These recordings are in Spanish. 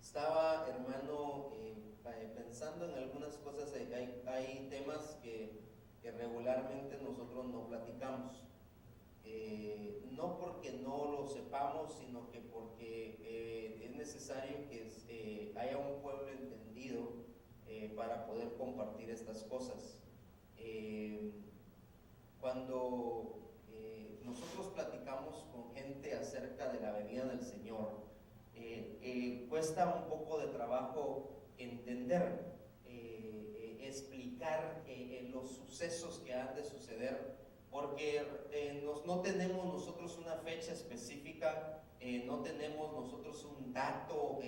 Estaba, hermano, pensando en algunas cosas. Hay temas que regularmente nosotros no platicamos. No porque no lo sepamos, sino que porque es necesario que haya un pueblo entendido para poder compartir estas cosas. Cuando nosotros platicamos con gente acerca de la venida del Señor, cuesta un poco de trabajo entender, explicar los sucesos que han de suceder, porque no tenemos nosotros una fecha específica, no tenemos nosotros un dato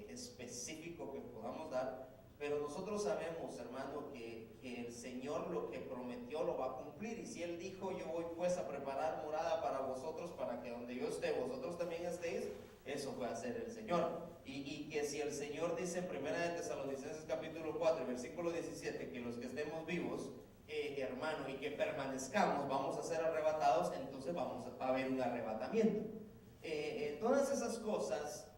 específico que podamos dar, pero nosotros sabemos, hermano, que el Señor lo que prometió lo va a cumplir. Y si Él dijo: yo voy pues a preparar morada para vosotros, para que donde yo esté, vosotros también estéis, eso va a hacer el Señor. Y que si el Señor dice en 1 Tesalonicenses capítulo 4, versículo 17, que los que estemos vivos, hermano, y que permanezcamos, vamos a ser arrebatados, entonces va a haber un arrebatamiento. Todas esas cosas,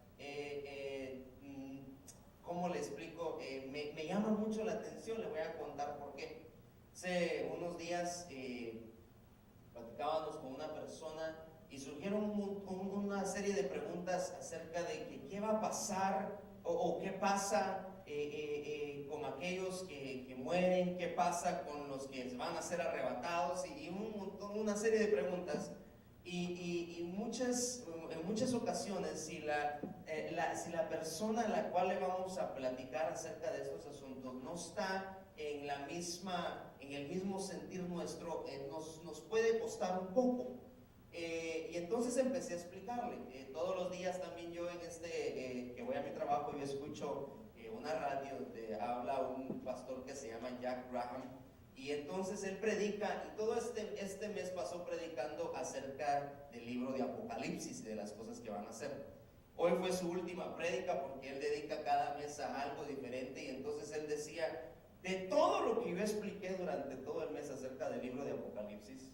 ¿cómo le explico? Me llama mucho la atención. Le voy a contar por qué. Hace unos días platicábamos con una persona y surgieron una serie de preguntas acerca de qué va a pasar o qué pasa con aquellos que mueren, qué pasa con los que van a ser arrebatados, y una serie de preguntas. Y en muchas ocasiones, si la persona a la cual le vamos a platicar acerca de estos asuntos no está en el mismo sentir nuestro, nos puede costar un poco. Y entonces empecé a explicarle. Todos los días también yo que voy a mi trabajo, yo escucho una radio donde habla un pastor que se llama Jack Graham. Y entonces él predica, y todo este mes pasó predicando acerca del libro de Apocalipsis y de las cosas que van a hacer. Hoy fue su última prédica, porque él dedica cada mes a algo diferente. Y entonces él decía: de todo lo que yo expliqué durante todo el mes acerca del libro de Apocalipsis,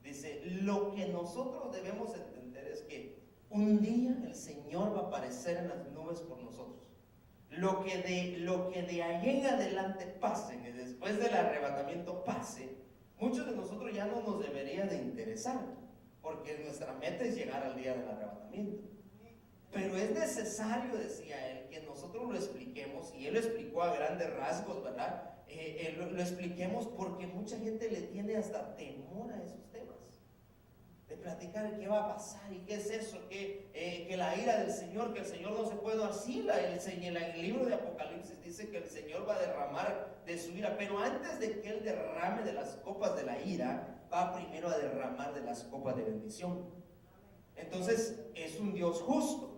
dice, lo que nosotros debemos entender es que un día el Señor va a aparecer en las nubes por nosotros. Lo que de ahí en adelante pase, que después del arrebatamiento pase, muchos de nosotros ya no nos debería de interesar, porque nuestra meta es llegar al día del arrebatamiento. Pero es necesario, decía él, que nosotros lo expliquemos, y él lo explicó a grandes rasgos, ¿verdad? Lo expliquemos, porque mucha gente le tiene hasta temor a esos temas, de platicar qué va a pasar y qué es eso, que la ira del Señor, que el Señor no se puede así. El libro de Apocalipsis dice que el Señor va a derramar de su ira, pero antes de que Él derrame de las copas de la ira, va primero a derramar de las copas de bendición. Entonces es un Dios justo.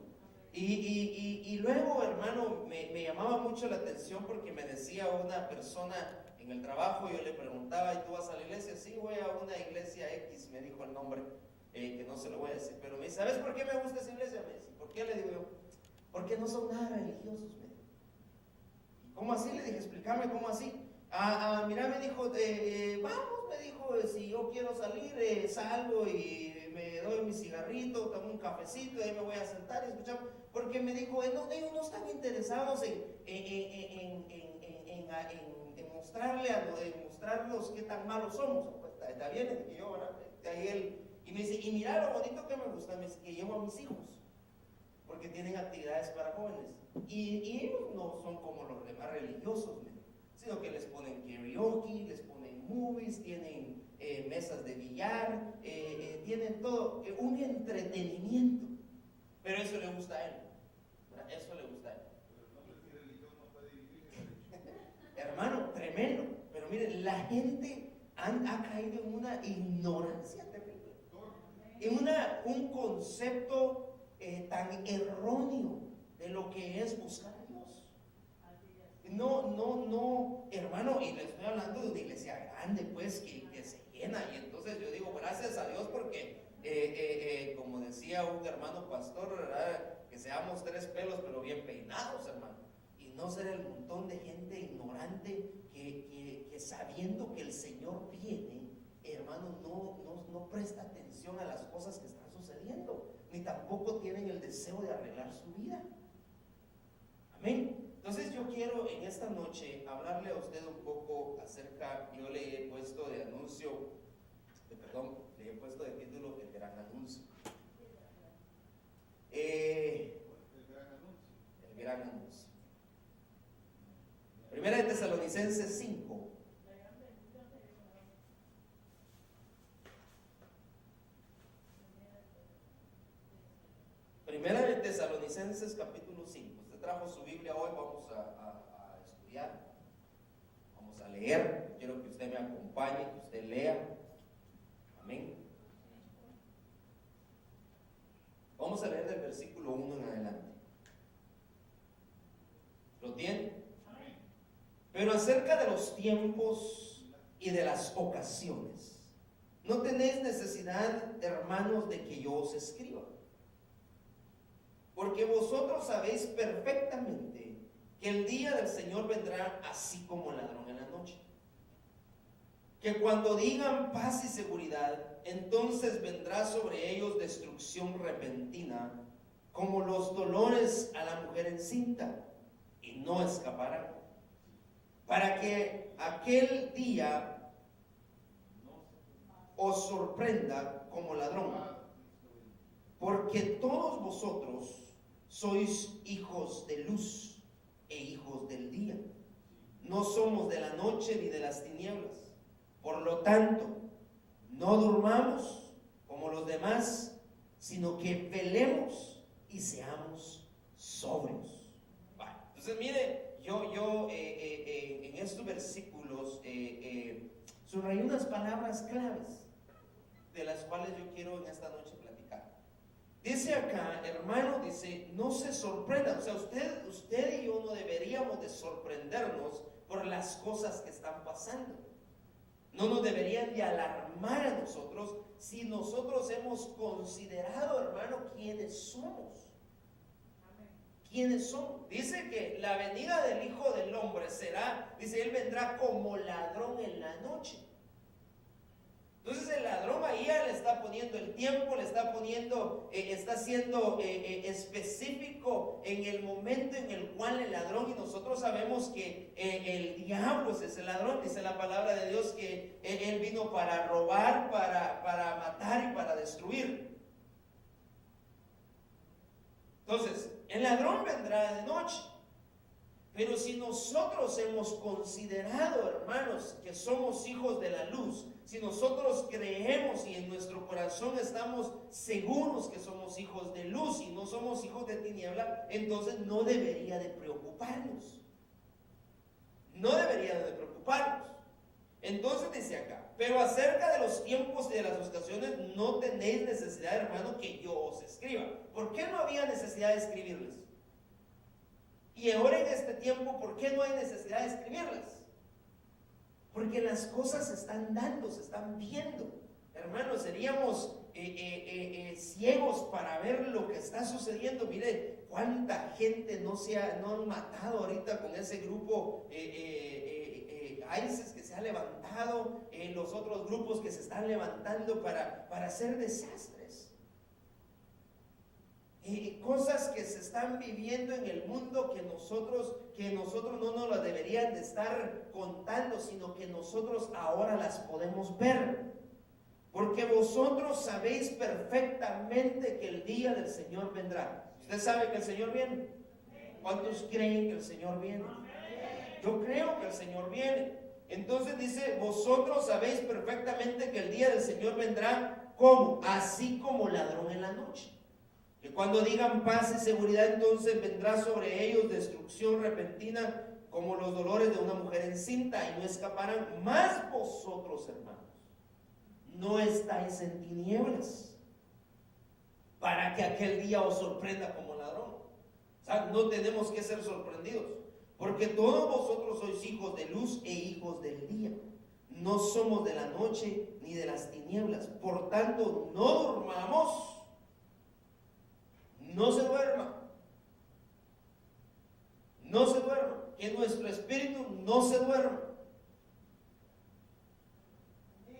Y luego, hermano, me llamaba mucho la atención, porque me decía una persona en el trabajo, yo le preguntaba: ¿y tú vas a la iglesia? Sí, voy a una iglesia X, me dijo el nombre, que no se lo voy a decir, pero me dice: ¿sabes por qué me gusta esa iglesia? Me dice: ¿por qué? Le digo yo: porque no son nada religiosos. Me dijo. ¿Y cómo así? Le dije: explícame, ¿cómo así? Mira, me dijo, vamos, me dijo, si yo quiero salir, salgo y me doy mi cigarrito, tomo un cafecito, y ahí me voy a sentar y escuchar, porque me dijo, ellos no están interesados en mostrarnos qué tan malos somos. Pues está bien, le dije yo, ¿verdad? Ahí él, y me dice: y mira lo bonito que me gusta, me dice, que llevo a mis hijos, porque tienen actividades para jóvenes, y ellos no son como los demás religiosos, sino que les ponen karaoke, les ponen movies, tienen mesas de billar, tienen todo, un entretenimiento. Pero eso le gusta a él, ¿verdad? Eso le gusta a él. Hermano, tremendo. Pero mire, la gente ha caído en una ignorancia terrible, en un concepto tan erróneo de lo que es buscar a Dios. No, hermano, y le estoy hablando de una iglesia grande, pues, que se llena. Y entonces yo digo, gracias a Dios, porque como decía un hermano pastor, ¿verdad?, que seamos 3 pelos pero bien peinados, hermano, y no ser el montón de gente ignorante que sabiendo que el Señor viene, hermano, no presta atención a las cosas que están sucediendo, ni tampoco tienen el deseo de arreglar su vida. Amén. Entonces yo quiero en esta noche hablarle a usted un poco acerca, yo le he puesto de anuncio, le he puesto de título el gran anuncio. El gran anuncio. Primera de Tesalonicenses 5. Primera de Tesalonicenses capítulo 5. Usted trajo su Biblia hoy, vamos a estudiar, vamos a leer. Quiero que usted me acompañe, que usted lea. Amén. Vamos a leer del versículo 1 en adelante. ¿Lo tiene? Pero acerca de los tiempos y de las ocasiones, no tenéis necesidad, hermanos, de que yo os escriba. Porque vosotros sabéis perfectamente que el día del Señor vendrá así como ladrón en la noche. Que cuando digan paz y seguridad, entonces vendrá sobre ellos destrucción repentina, como los dolores a la mujer encinta, y no escaparán. Para que aquel día os sorprenda como ladrón, porque todos vosotros sois hijos de luz e hijos del día. No somos de la noche ni de las tinieblas. Por lo tanto, no durmamos como los demás, sino que velemos y seamos sobrios. Vale. Entonces, mire, yo en estos versículos subrayé unas palabras claves de las cuales yo quiero en esta noche platicar. Dice acá, hermano, dice, no se sorprendan. O sea, usted y yo no deberíamos de sorprendernos por las cosas que están pasando. No nos deberían de alarmar a nosotros si nosotros hemos considerado, hermano, quiénes somos. ¿Quiénes son? Dice que la venida del Hijo del Hombre será, dice, Él vendrá como ladrón en la noche. Entonces el ladrón ahí ya le está poniendo el tiempo, le está poniendo, está siendo específico en el momento en el cual el ladrón, y nosotros sabemos que el diablo es ese ladrón, dice la palabra de Dios que él vino para robar, para matar y para destruir. Entonces, el ladrón vendrá de noche. Pero si nosotros hemos considerado, hermanos, que somos hijos de la luz, si nosotros creemos y en nuestro corazón estamos seguros que somos hijos de luz y no somos hijos de tiniebla, entonces no debería de preocuparnos. No debería de preocuparnos. Entonces dice acá, pero acerca de los tiempos y de las ocasiones no tenéis necesidad, hermano, que yo os escriba. ¿Por qué no había necesidad de escribirles? Y ahora en este tiempo, ¿por qué no hay necesidad de escribirlas? Porque las cosas se están dando, se están viendo. Hermanos, seríamos ciegos para ver lo que está sucediendo. Mire, cuánta gente no han matado ahorita con ese grupo ISIS que se ha levantado, los otros grupos que se están levantando para hacer desastres. Cosas que se están viviendo en el mundo que nosotros no nos las deberían de estar contando, sino que nosotros ahora las podemos ver. Porque vosotros sabéis perfectamente que el día del Señor vendrá. ¿Usted sabe que el Señor viene? ¿Cuántos creen que el Señor viene? Yo creo que el Señor viene. Entonces dice, vosotros sabéis perfectamente que el día del Señor vendrá, ¿cómo? Así como ladrón en la noche. Que cuando digan paz y seguridad, entonces vendrá sobre ellos destrucción repentina, como los dolores de una mujer encinta, y no escaparán. Más vosotros, hermanos, no estáis en tinieblas, para que aquel día os sorprenda como ladrón. O sea, no tenemos que ser sorprendidos, porque todos vosotros sois hijos de luz e hijos del día. No somos de la noche ni de las tinieblas. Por tanto, no durmamos. No se duerma, que nuestro espíritu no se duerma,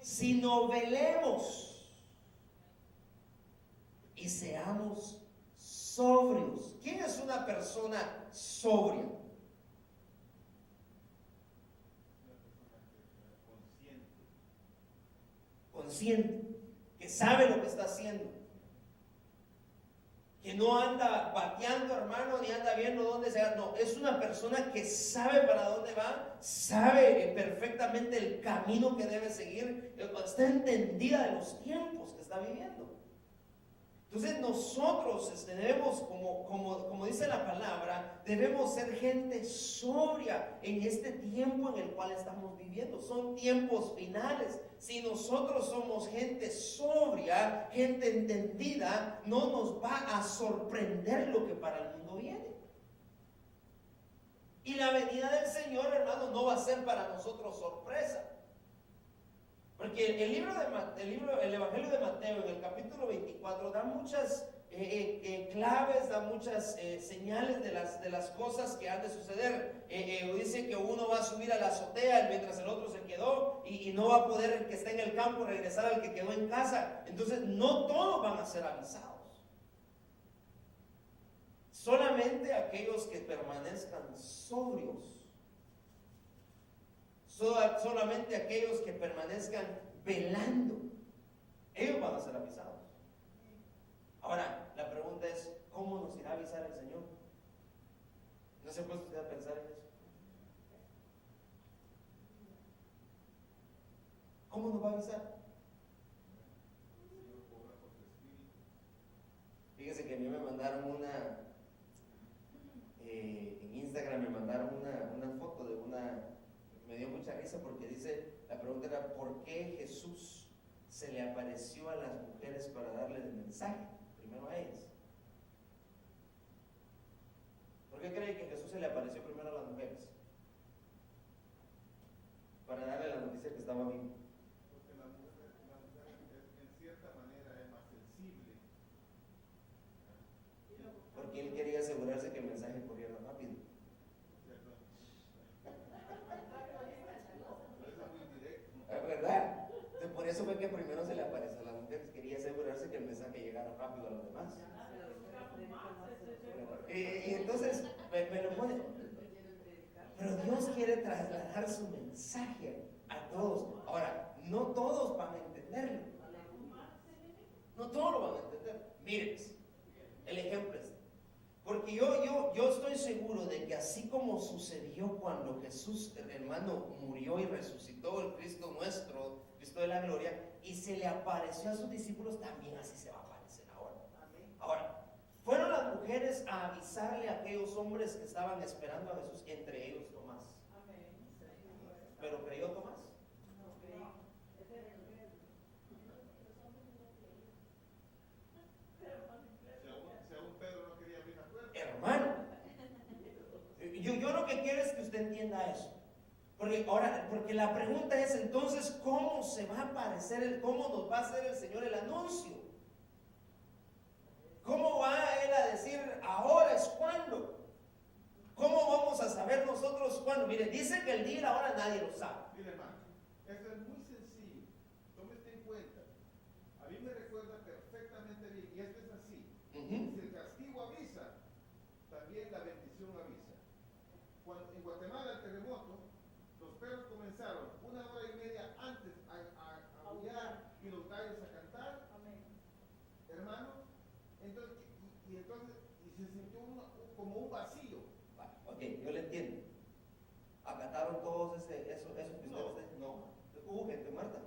sino velemos y seamos sobrios. ¿Quién es una persona sobria? Consciente, que sabe lo que está haciendo, que no anda pateando, hermano, ni anda viendo dónde se va. No, es una persona que sabe para dónde va, sabe perfectamente el camino que debe seguir, está entendida de los tiempos que está viviendo. Entonces nosotros debemos, como dice la palabra, debemos ser gente sobria en este tiempo en el cual estamos viviendo. Son tiempos finales. Si nosotros somos gente sobria, gente entendida, no nos va a sorprender lo que para el mundo viene. Y la venida del Señor, hermano, no va a ser para nosotros sorpresa. Porque el Evangelio de Mateo, en el capítulo 24, da muchas claves, da muchas señales de las cosas que han de suceder. Dice que uno va a subir a la azotea mientras el otro se quedó y no va a poder el que está en el campo regresar al que quedó en casa. Entonces, no todos van a ser avisados. Solamente aquellos que permanezcan sobrios. Solamente aquellos que permanezcan velando, ellos van a ser avisados. Ahora, la pregunta es, ¿cómo nos irá a avisar el Señor? ¿No se puede usted a pensar en eso? ¿Cómo nos va a avisar? Fíjese que a mí me mandaron en Instagram me mandaron una foto de me dio mucha risa porque dice, la pregunta era, ¿por qué Jesús se le apareció a las mujeres para darles el mensaje? Primero a ellas. ¿Por qué cree que Jesús se le apareció primero a las mujeres? Para darle la noticia que estaba vivo. Porque la mujer en cierta manera es más sensible. Porque él quería asegurarse que el mensaje corriera rápido. ¿Verdad? Entonces, por eso fue que primero se le apareció a las mujeres, quería asegurarse que el mensaje llegara rápido a los demás. Y entonces me lo pone. Pero Dios quiere trasladar su mensaje a todos. Ahora, no todos van a entenderlo. No todos lo van a entender. Miren, el ejemplo es. Porque yo estoy seguro de que así como sucedió cuando Jesús, hermano, murió y resucitó, el Cristo nuestro, Cristo de la gloria, y se le apareció a sus discípulos, también así se va a aparecer ahora. Ahora, fueron las mujeres a avisarle a aquellos hombres que estaban esperando a Jesús, entre ellos Tomás. ¿Pero creyó Tomás? Hermano, yo lo que quiero es que usted entienda eso. Porque la pregunta es entonces, ¿cómo se va a aparecer, cómo nos va a hacer el Señor el anuncio? ¿Cómo va Él a decir, ahora es cuándo? ¿Cómo vamos a saber nosotros cuándo? Mire, dice que el día y la hora nadie lo sabe. Mire, hermano, esto es muy sencillo. Tómese en cuenta. A mí me recuerda perfectamente bien, y esto es así. Si el castigo avisa, también la bendición avisa. Cuando en Guatemala el terremoto, los perros comenzaron 1 hora y media antes a aullar y los gallos a cantar. Amén. Hermano, entonces, y se sintió como un vacío. Ok, yo le entiendo. ¿Acataron todos eso que ustedes? No. Hubo gente muerta.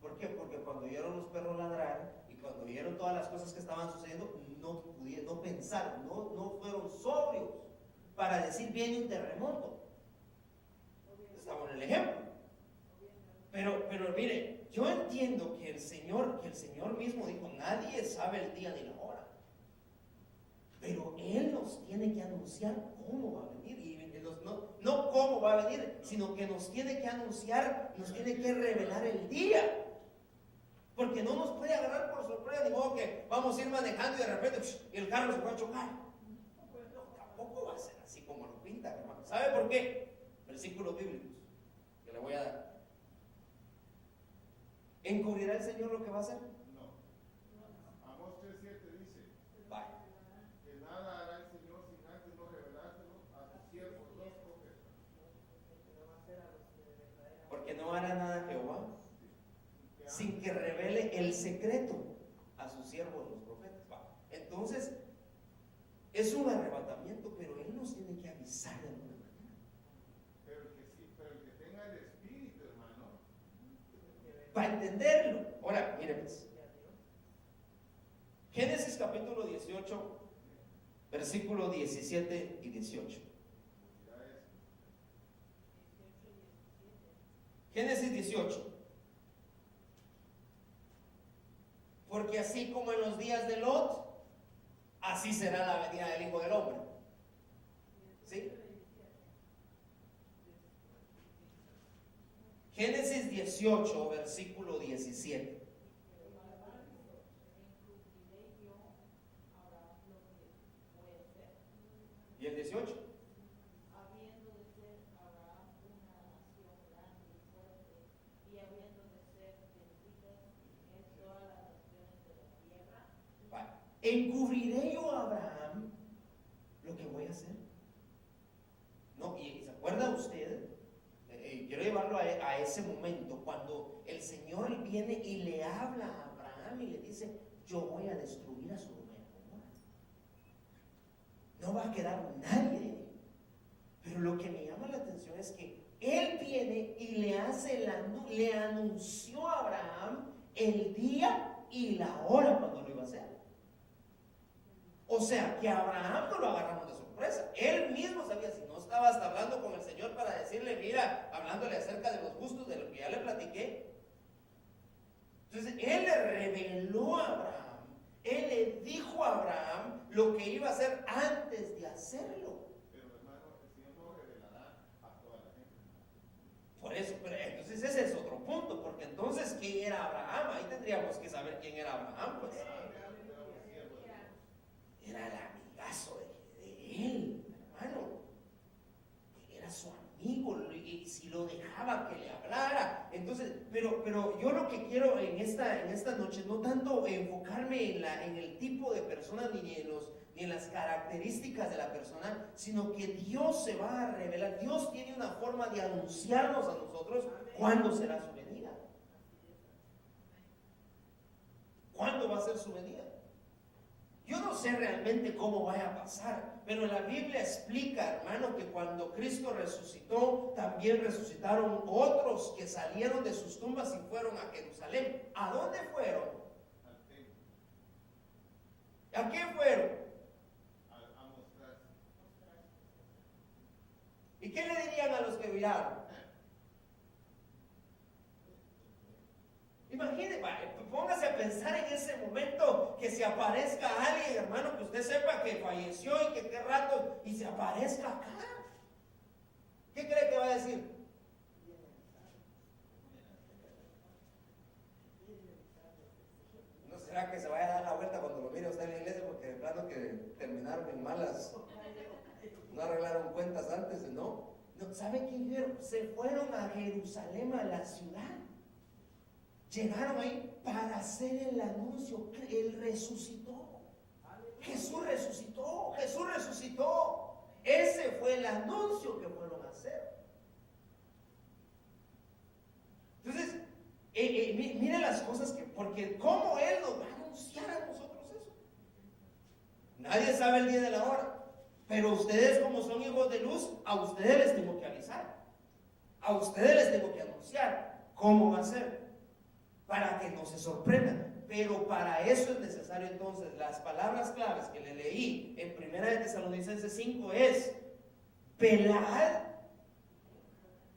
¿Por qué? Porque cuando oyeron los perros ladrar y cuando oyeron todas las cosas que estaban sucediendo, no pensaron, no fueron sobrios para decir viene un terremoto. Estamos en el ejemplo. Pero mire, yo entiendo que el Señor mismo dijo, nadie sabe el día ni la hora. Pero Él nos tiene que anunciar cómo va a venir. Y no cómo va a venir, sino que nos tiene que anunciar, nos tiene que revelar el día. Porque no nos puede agarrar por sorpresa, de modo que vamos a ir manejando y de repente el carro se va a chocar. Tampoco va a ser así como lo pintan, hermano. ¿Sabe por qué? Versículos bíblicos que le voy a dar. ¿Encubrirá el Señor lo que va a hacer? No. Amós 3:7 dice, Vaya. que nada hará nada Jehová sin que revele el secreto a sus siervos los profetas. Entonces, es un arrebatamiento, pero Él nos tiene que avisar de alguna manera. Pero el que tenga el Espíritu, hermano, Para entenderlo. Ahora, miren pues. Génesis capítulo 18, versículos 17 y 18. Génesis 18. Porque así como en los días de Lot, así será la venida del Hijo del Hombre. ¿Sí? Génesis 18, versículo 17. ¿Y el 18? Habiendo de ser Abraham una nación grande y fuerte, y habiendo de ser benditas en todas las naciones de la tierra. Vale. ¿Encubriré yo a Abraham lo que voy a hacer? No, y ¿se acuerda usted? Quiero llevarlo a ese momento cuando el Señor viene y le habla a Abraham y le dice: yo voy a destruir a Sodoma y Gomorra. No va a quedar nadie. Pero lo que me llama la atención es que Él viene y le anunció a Abraham el día y la hora cuando lo iba a hacer. O sea, que a Abraham no lo agarramos de sorpresa. Él mismo sabía, si no estaba hasta hablando con el Señor para decirle, mira, hablándole acerca de los gustos, de lo que ya le platiqué. Entonces, Él le reveló a Abraham, Él le dijo a Abraham lo que iba a hacer antes de hacerlo. pero hermano, el Señor no revelará a toda la gente. Por eso, pero entonces ese es otro punto, porque entonces, ¿quién era Abraham? Ahí tendríamos que saber quién era Abraham, pues. Era el amigazo de él, hermano. Era su amigo, y si lo dejaba que le hablara. Entonces, pero yo lo que quiero en esta noche, no tanto enfocarme en el tipo de persona ni en las características de la persona, sino que Dios se va a revelar. Dios tiene una forma de anunciarnos a nosotros cuándo será su venida. ¿Cuándo va a ser su venida? Yo no sé realmente cómo vaya a pasar, pero la Biblia explica, hermano, que cuando Cristo resucitó, también resucitaron otros que salieron de sus tumbas y fueron a Jerusalén. ¿A dónde fueron? Al templo, ¿A qué fueron? a mostrarse. ¿Y qué le dirían a los que miraron? Imagínese, póngase a pensar en ese momento que se aparezca alguien, hermano, que usted sepa que falleció y que qué rato, y se aparezca acá. ¿Qué cree que va a decir? ¿No será que se vaya a dar la vuelta cuando lo mire usted en la iglesia? Porque de plano que terminaron en malas, no arreglaron cuentas antes, ¿no? ¿Sabe qué hicieron? Se fueron a Jerusalén, a la ciudad. Llegaron ahí para hacer el anuncio. Él resucitó. Jesús resucitó. Jesús resucitó. Ese fue el anuncio que fueron a hacer. Entonces, mire las cosas porque ¿cómo Él nos va a anunciar a nosotros eso? Nadie sabe el día de la hora. Pero ustedes, como son hijos de luz, a ustedes les tengo que avisar. A ustedes les tengo que anunciar cómo va a ser, para que no se sorprendan. Pero para eso es necesario entonces las palabras claves que le leí en 1 de Tesalonicenses 5 es: velad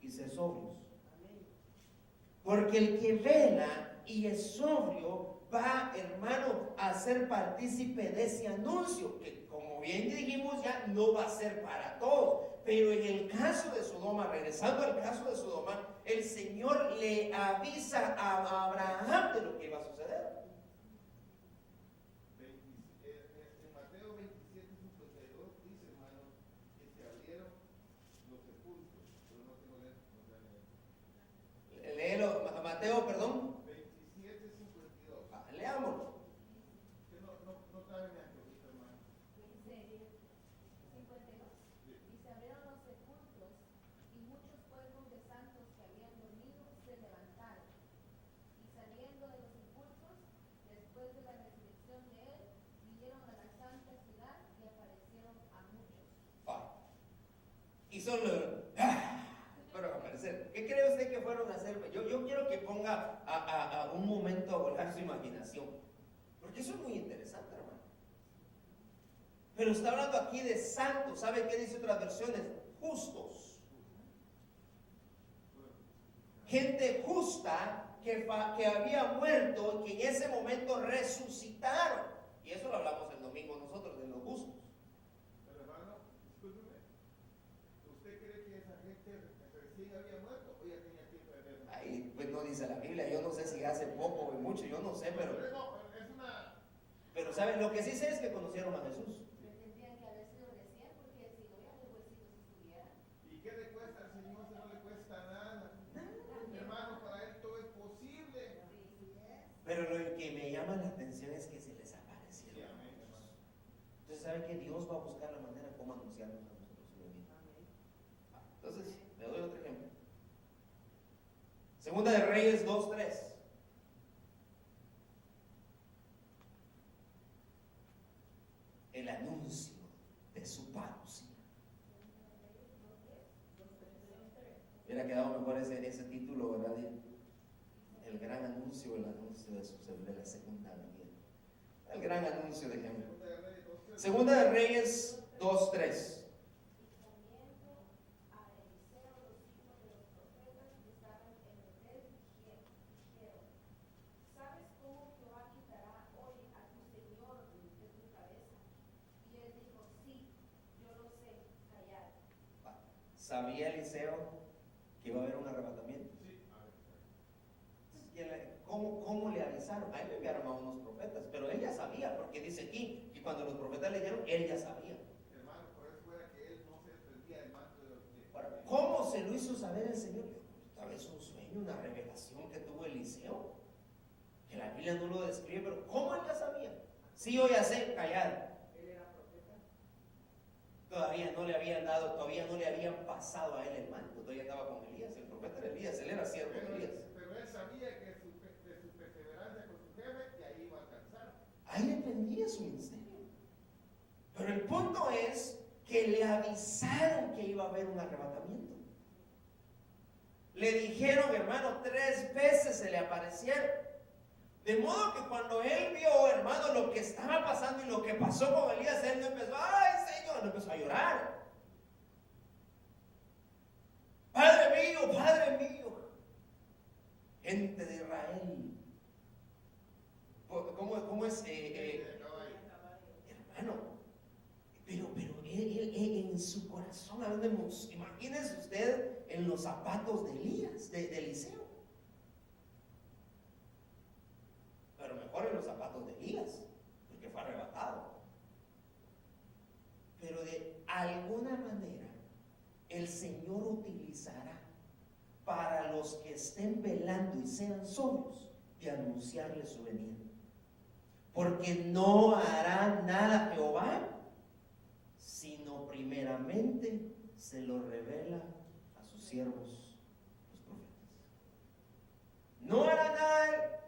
y ser sobrios. Porque el que vela y es sobrio va, hermano, a ser partícipe de ese anuncio, que como bien dijimos ya no va a ser para todos. Pero en el caso de Sodoma, regresando al caso de Sodoma, el Señor le avisa a Abraham de lo que iba a suceder. En Mateo 27:52 dice, hermano, que se abrieron los sepulcros, pero no tengo leer. Léelo, Mateo, perdón. 27:52. Leámoslo. Que no trae mi antojito, hermano. Dice 52. Y se abrieron los sepulcros, y muchos cuerpos de santos que habían dormido se solo fueron a aparecer. ¿Qué cree usted que fueron a hacer? Yo quiero que ponga a un momento a volar su imaginación, porque eso es muy interesante, hermano. Pero está hablando aquí de santos. ¿Sabe qué dice otras versiones? Justos. Gente justa que había muerto y que en ese momento resucitaron. Y eso lo hablamos el domingo nosotros, de los justos. Pero hermano, discúlpeme, ¿usted cree que esa gente recién había muerto o ya tenía tiempo de ver? Ahí pues no dice la Biblia. Yo no sé si hace poco o mucho, yo no sé, pero No, es una... ¿saben? Lo que sí sé es que conocieron a Jesús. Tendrían que haber sido recién, porque si no, ya los huesitos estuvieran. ¿Y qué le cuesta al Señor si no le cuesta nada? Hermano, para Él todo es posible. Pero lo que me llama la atención es que se les aparecieron. Sí, amén, hermano. Entonces, ¿sabe que Dios va a buscar la manera cómo anunciarnos a nosotros su venida? Entonces, le doy otro ejemplo. Segunda de Reyes 2:3. El anuncio de su parucía. Hubiera quedado mejor ese título, ¿verdad? El gran anuncio, el anuncio de la segunda venida. El gran anuncio de ejemplo. Segunda de Reyes 2:3. ¿Sabía Eliseo que iba a haber un arrebatamiento? Sí, ¿Cómo le avisaron? A él le enviaron a unos profetas, pero él ya sabía, porque dice aquí que cuando los profetas le dijeron, él ya sabía. hermano, por eso era que Él no se desprendía del manto de los que... Ahora, ¿cómo se lo hizo saber el Señor? Tal vez un sueño, una revelación que tuvo Eliseo, que la Biblia no lo describe, pero ¿cómo él ya sabía? Sí, yo ya sé, callado. Él era profeta. Todavía no le habían dado, todavía no le habían pasado a él el manto, todavía estaba con Elías, el profeta era Elías, él era siervo de Elías. Pero Él sabía que de su perseverancia con su jefe, que ahí iba a alcanzar. Ahí dependía su ministerio. Pero el punto es que le avisaron que iba a haber un arrebatamiento. Le dijeron, hermano, 3 veces se le aparecieron. De modo que cuando él vio, hermano, lo que estaba pasando y lo que pasó con Elías, él no empezó, ¡ay, Señor! No empezó a llorar. Padre mío, gente de Israel. ¿Cómo es? Hermano, pero él en su corazón, imagínese usted en los zapatos de Elías, de Eliseo. Pero mejor en los zapatos de Elías, porque fue arrebatado. Pero de alguna manera, el Señor utilizará para los que estén velando y sean sobrios de anunciarles su venida. Porque no hará nada Jehová, sino primeramente se lo revela a sus siervos, los profetas. No hará nada,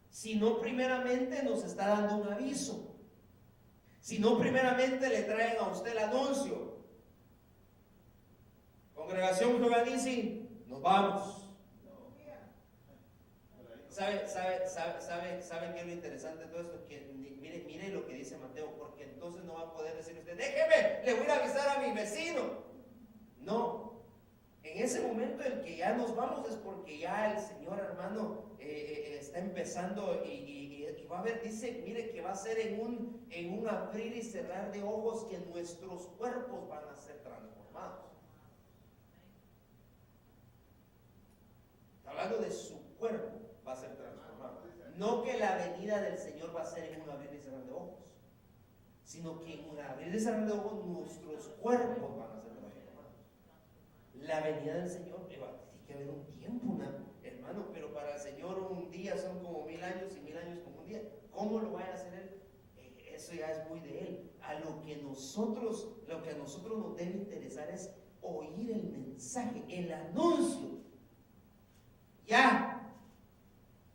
sino primeramente nos está dando un aviso. Sino primeramente le traen a usted el anuncio. Congregación Jehová dice, nos vamos. ¿Sabe qué es lo interesante de todo esto? Que mire lo que dice Mateo, porque entonces no va a poder decir usted, déjeme, le voy a avisar a mi vecino. No, en ese momento en que ya nos vamos es porque ya el Señor, hermano, está empezando y va a haber, dice, mire que va a ser en un abrir y cerrar de ojos que nuestros cuerpos van a ser transformados. Está hablando de su cuerpo. Va a ser transformado. No que la venida del Señor va a ser en un abrir y cerrar de ojos, sino que en un abrir y cerrar de ojos nuestros cuerpos van a ser transformados. La venida del Señor, tiene que haber un tiempo, hermano, pero para el Señor un día son como 1000 años y 1000 años como un día. ¿Cómo lo vaya a hacer Él? Eso ya es muy de Él. Lo que a nosotros nos debe interesar es oír el mensaje, el anuncio. Ya.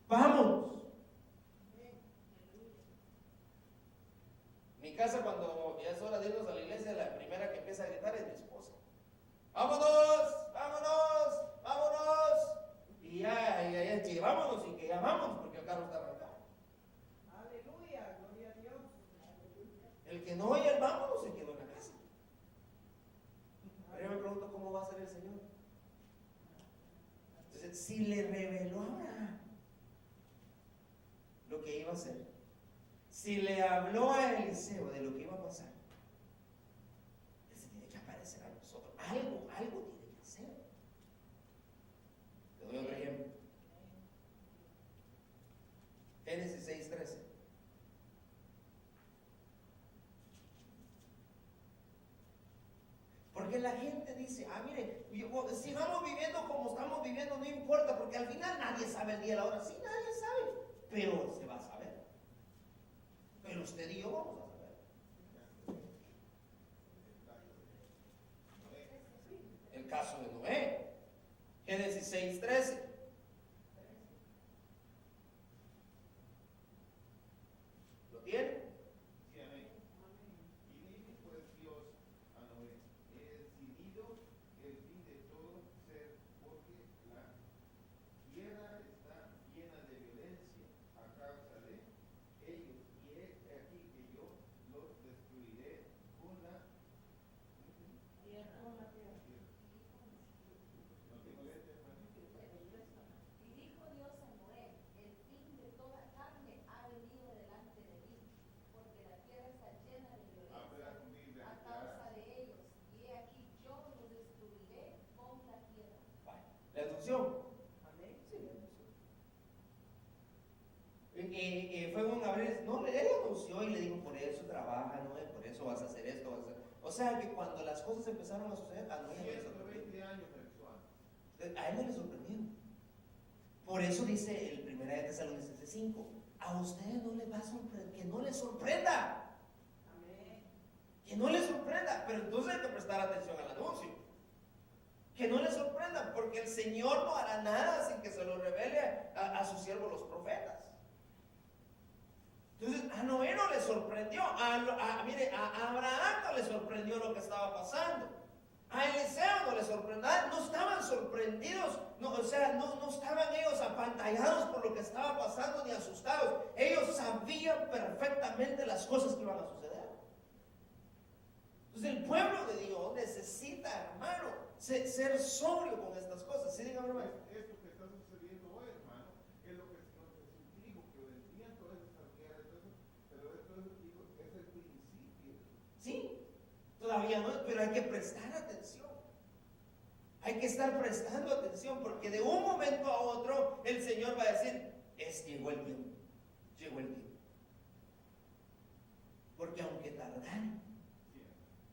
Vámonos. Mi casa, cuando ya es hora de irnos a la iglesia, la primera que empieza a gritar es mi esposa. vámonos, vámonos, vámonos. Y ya, sí, vámonos y que ya vamos porque el carro está arrancado. Aleluya, gloria a Dios. El que no oye el vámonos se quedó en la casa. Pero yo me pregunto cómo va a ser el Señor. Entonces, si le reveló a Abraham lo que iba a hacer, si le habló a Eliseo de lo que iba a pasar, él se tiene que aparecer a nosotros. Algo tiene que hacer. Te doy otro ejemplo. Génesis 6:13. Porque la gente dice, mire, sigamos viviendo como estamos viviendo, no importa, porque al final nadie sabe el día y la hora. Sí, nadie sabe, pero se va a saber. Pero usted y yo vamos a saber. El caso de Noé, Génesis 6:13. ¿Lo tiene? Sí, amén. Y dijo pues Dios a Noé: he decidido el fin de todo ser, porque la tierra está llena de violencia a causa de ellos, y he aquí que yo los destruiré con la Tierra. no tengo letra, hermano. Y dijo Dios a Noé: el fin de toda carne ha venido delante de mí, porque la tierra está llena de violencia a causa de ellos, y he aquí yo los destruiré con la tierra. Vale. ¿La traducción? Amén. Sí, la traducción. Fue un abrir, no, él anunció y le dijo, por eso trabaja, ¿no? Por eso vas a hacer esto, vas a hacer. O sea que cuando las cosas empezaron a suceder, a Noé no le sorprendió. 120 años empezó antes. A él no le sorprendió. Por eso dice el 1 de Tesalonicenses 5, a usted no le va a sorprender, que no le sorprenda. Amén. Que no le sorprenda, pero entonces hay que prestar atención al anuncio. Que no le sorprenda, porque el Señor no hará nada sin que se lo revele a sus siervos los profetas. Entonces a Noé no le sorprendió, mire, a Abraham no le sorprendió lo que estaba pasando. A Eliseo no le sorprendió, no estaban sorprendidos, no estaban ellos apantallados por lo que estaba pasando ni asustados. Ellos sabían perfectamente las cosas que iban a suceder. Entonces el pueblo de Dios necesita, hermano, ser sobrio con estas cosas. ¿Sí, dígame, hermano? Esto que está sucediendo hoy, hermano, es lo que el Señor Jesús dijo, que vendrían todas esas guerras, pero esto es el principio. Sí, todavía no, pero hay que prestar atención. Hay que estar prestando atención, porque de un momento a otro el Señor va a decir, llegó el tiempo, llegó el tiempo. Porque aunque tardara,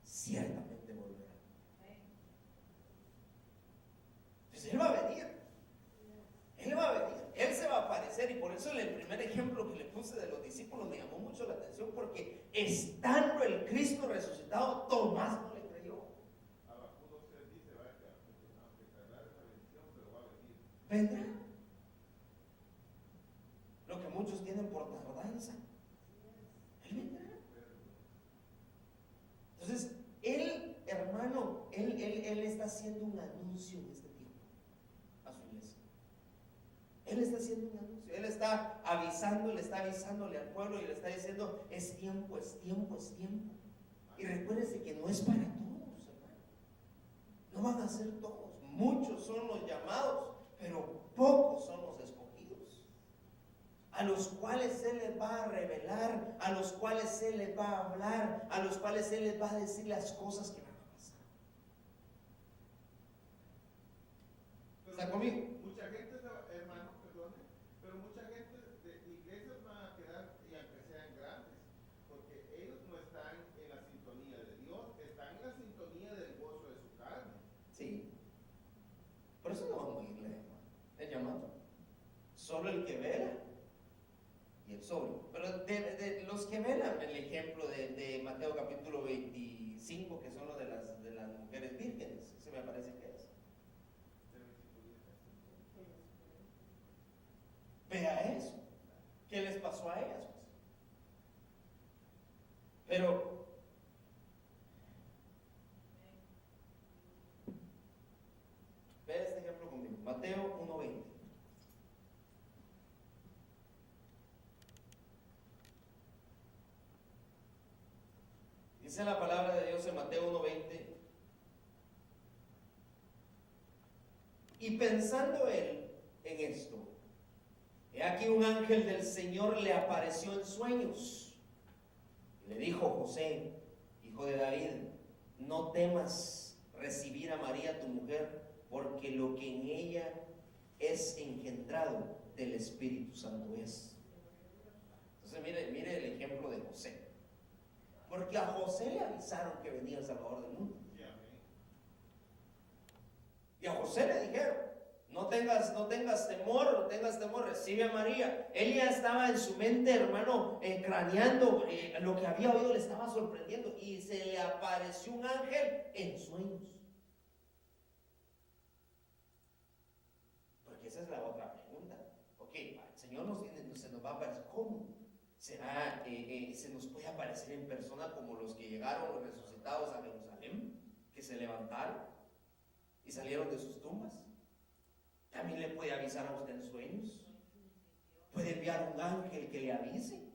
ciertamente volverá. Entonces Él va a venir. Él va a venir. Él se va a aparecer. Y por eso el primer ejemplo que le puse de los discípulos me llamó mucho la atención. Porque estando el Cristo resucitado, Tomás no le creyó. Habacuc 2:3 dice, vaya, que aunque tardara esa bendición, pero va a venir. Vendrá. Lo que muchos tienen por tardanza. Él vendrá. Entonces, él, hermano, él está haciendo un anuncio en este tiempo a su iglesia. Él está haciendo un anuncio. Él está avisándole al pueblo y le está diciendo, es tiempo, es tiempo, es tiempo. Y recuérdense que no es para todos, hermano. No van a ser todos. Muchos son los llamados, pero pocos son los escogidos. A los cuales Él les va a revelar, a los cuales Él les va a hablar, a los cuales Él les va a decir las cosas que van a pasar. ¿Está conmigo? Mucha gente, hermano, perdone, pero mucha gente de iglesias van a quedar, y aunque sean grandes, porque ellos no están en la sintonía de Dios, están en la sintonía del gozo de su carne. Sí. Por eso no vamos a oírle, hermano. El llamado. Solo el que vela y el sobrio. Pero de los que velan, el ejemplo de Mateo capítulo 25, que son los de las mujeres vírgenes, se me parece que es. Vea eso. ¿Qué les pasó a ellas? Pues? Pero Mateo 1:20. Dice la palabra de Dios en Mateo 1:20. Y pensando él en esto, he aquí un ángel del Señor le apareció en sueños. Y le dijo: José, hijo de David, no temas recibir a María tu mujer, porque lo que en ella es engendrado del Espíritu Santo es. Entonces mire el ejemplo de José. Porque a José le avisaron que venía el Salvador del mundo. Y a José le dijeron: no tengas temor, recibe a María. Él ya estaba en su mente, hermano, craneando lo que había oído, le estaba sorprendiendo. Y se le apareció un ángel en sueños. Porque esa es la otra pregunta. Ok, el Señor se nos va a aparecer. ¿Cómo? ¿Será, se nos puede aparecer en persona como los que llegaron, los resucitados a Jerusalén, que se levantaron y salieron de sus tumbas? También le puede avisar a usted en sueños. Puede enviar un ángel que le avise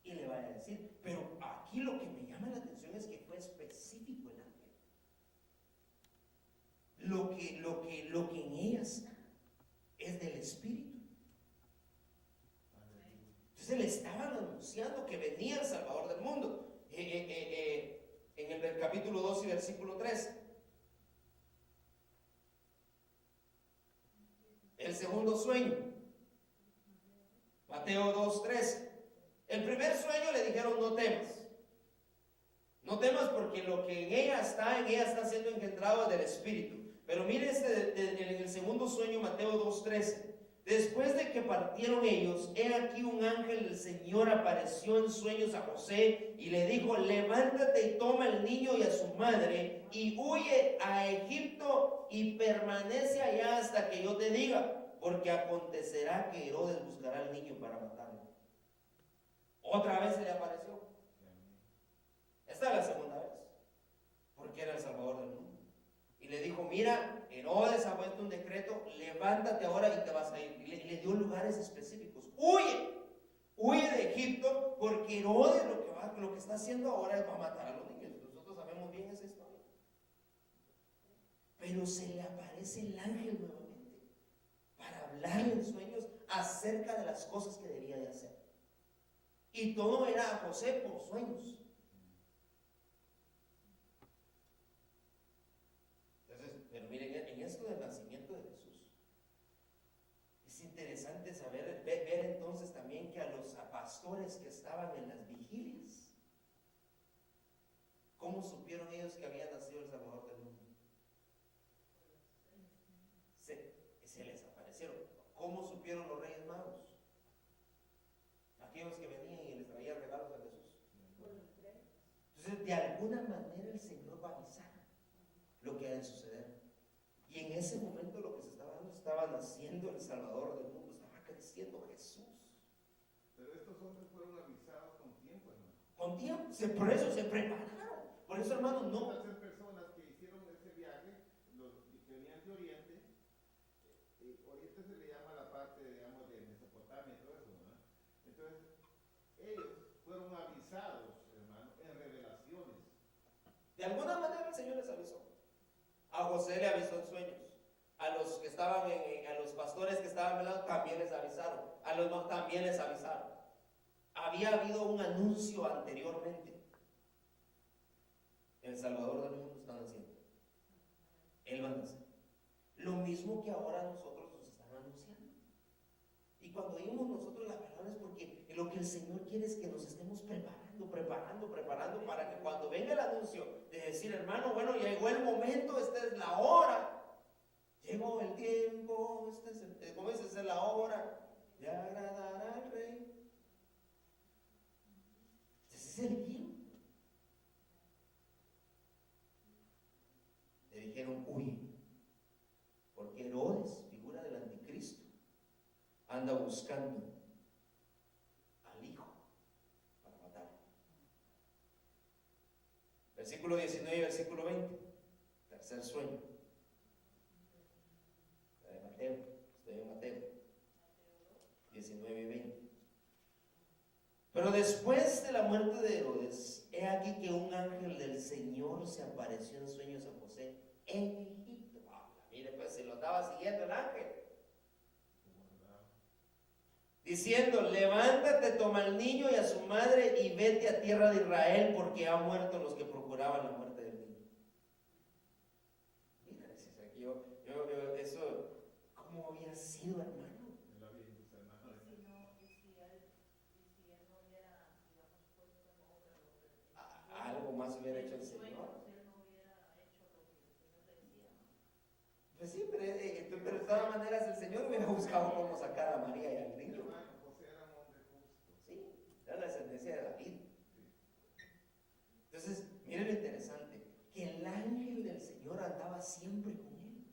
y le vaya a decir. Pero aquí lo que me llama la atención es que fue específico el ángel. Lo que en ellas es del Espíritu. Entonces le estaban anunciando que venía el Salvador del mundo. En el capítulo 2 y versículo 3. El segundo sueño, Mateo 2:13. El primer sueño le dijeron: no temas. No temas, porque lo que en ella está siendo engendrado del Espíritu. Pero mire en el segundo sueño, Mateo 2:13. Después de que partieron ellos, he aquí un ángel del Señor apareció en sueños a José y le dijo: levántate y toma al niño y a su madre y huye a Egipto y permanece allá hasta que yo te diga, porque acontecerá que Herodes buscará al niño para matarlo. Otra vez se le apareció. Esta es la segunda vez, porque era el Salvador del mundo. Y le dijo: mira, Herodes ha puesto un decreto, levántate ahora y te vas a ir. Y le dio lugares específicos. Huye de Egipto, porque Herodes lo que está haciendo ahora es va a matar a los niños. Nosotros sabemos bien esa historia. Pero se le aparece el ángel nuevamente para hablarle en sueños acerca de las cosas que debía de hacer. Y todo era a José por sueños. Pero miren, en esto del nacimiento de Jesús, es interesante saber, ver entonces también que a los pastores que estaban en las vigilias, ¿cómo supieron ellos que había nacido el Salvador del mundo? Se les aparecieron. ¿Cómo supieron los Reyes Magos? Aquellos que venían y les traían regalos a Jesús. Entonces, de alguna manera el Señor va a avisar lo que ha de suceder. Y en ese momento lo que se estaba dando, estaba naciendo el Salvador del mundo, estaba creciendo Jesús. Pero estos hombres fueron avisados con tiempo, hermano. Con tiempo, por eso se prepararon. Por eso, hermano, no. Estas personas que hicieron ese viaje, los que venían de Oriente, Oriente se le llama la parte, digamos, de Mesopotamia y todo eso, ¿verdad? Entonces, ellos fueron avisados, hermano, en revelaciones. De alguna manera el Señor les avisó. A José le avisó en sueños. A los que estaban a los pastores que estaban velando también les avisaron. A los más también les avisaron. Había habido un anuncio anteriormente. El Salvador del mundo está naciendo. Él va a nacer. Lo mismo que ahora nosotros nos están anunciando. Y cuando oímos nosotros la palabra es porque lo que el Señor quiere es que nos estemos preparando para que cuando venga el anuncio de decir: hermano, bueno, llegó el momento, esta es la hora, llegó el tiempo, como dices, es la hora de agradar al Rey. Ese es el tiempo. Le dijeron: huye, porque Herodes, figura del anticristo, anda buscando al hijo para matarlo. Versículo 19 y versículo 20. Tercer sueño. Mateo, estoy en Mateo 19 y 20. Pero después de la muerte de Herodes, he aquí que un ángel del Señor se apareció en sueños a José en Egipto. Mire, pues se lo estaba siguiendo el ángel, diciendo: levántate, toma al niño y a su madre y vete a tierra de Israel, porque han muerto los que procuraban la muerte del niño. Mira, eso, ¿cómo había sido, hermano? Algo más hubiera hecho el Señor. Pues sí, pero de todas maneras el Señor hubiera buscado cómo sacar a María y al niño. Sí, era la descendencia de David. Entonces, miren lo interesante, que el ángel del Señor andaba siempre con él.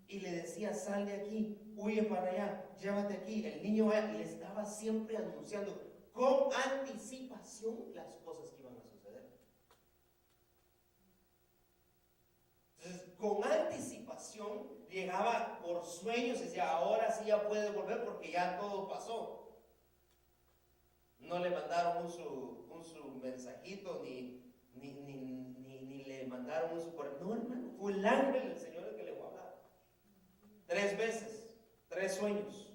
Y le decía: sal de aquí, huye para allá, llévate aquí, el niño va, y le estaba siempre anunciando con anticipación las cosas que iban a suceder. Entonces, con anticipación llegaba por sueños y decía: ahora sí ya puede volver porque ya todo pasó. No le mandaron un mensajito ni le mandaron un correo. No, hermano, fue el ángel del Señor el que le fue a hablar. 3 veces, 3 sueños.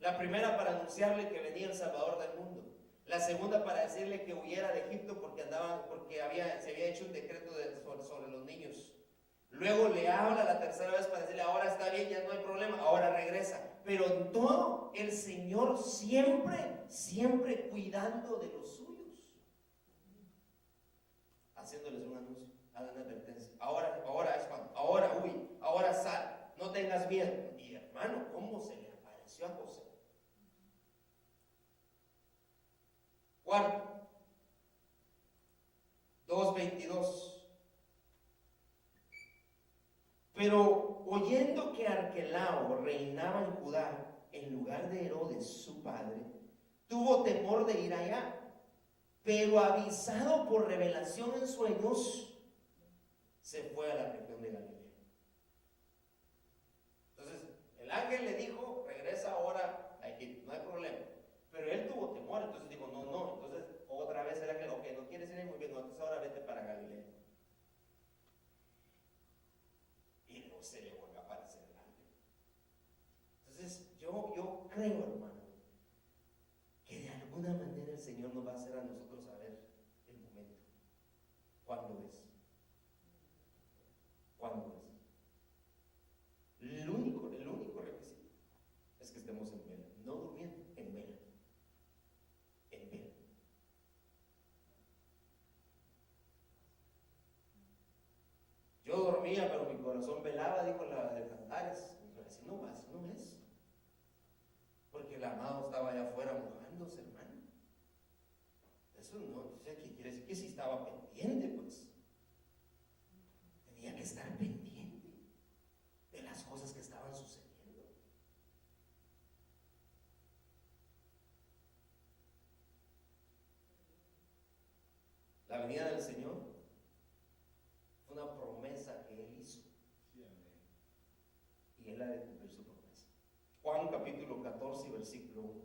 La primera para anunciarle que venía el Salvador del mundo. La segunda para decirle que huyera de Egipto porque se había hecho un decreto sobre los niños. Luego le habla la tercera vez para decirle: ahora está bien, ya no hay problema, ahora regresa. Pero en todo, el Señor siempre cuidando de los suyos, haciéndoles un anuncio, una advertencia. Ahora es cuando, ahora huye, ahora sal, no tengas miedo. Y hermano, ¿cómo se le apareció a José? Cuarto, 2:22. Pero oyendo que Arquelao reinaba en Judá en lugar de Herodes su padre, tuvo temor de ir allá, pero avisado por revelación en sueños, se fue a la región de Galilea. Entonces el ángel le dijo: regresa ahora a Egipto, no hay problema. Pero él tuvo temor, entonces dijo: no. Entonces otra vez el ángel: ok, no quieres ir muy bien, no, entonces ahora vete para Galilea. Y no se le vuelve a aparecer el ángel. Entonces yo creo, hermano, que de alguna manera el Señor nos va a hacer a nosotros saber el momento. ¿Cuándo es? ¿Cuándo es? El único requisito es que estemos en vela, no durmiendo, en vela. En vela. Yo dormía, pero mi corazón velaba, dijo la de Cantares. Así no es. Porque el amado estaba allá afuera mojándose, hermano. Eso no, ¿qué quiere decir? Que si estaba pendiente, pues. Tenía que estar pendiente de las cosas que estaban sucediendo. La venida del Señor fue una promesa que Él hizo. Y Él ha de cumplir su promesa. Juan capítulo 14, versículo 1.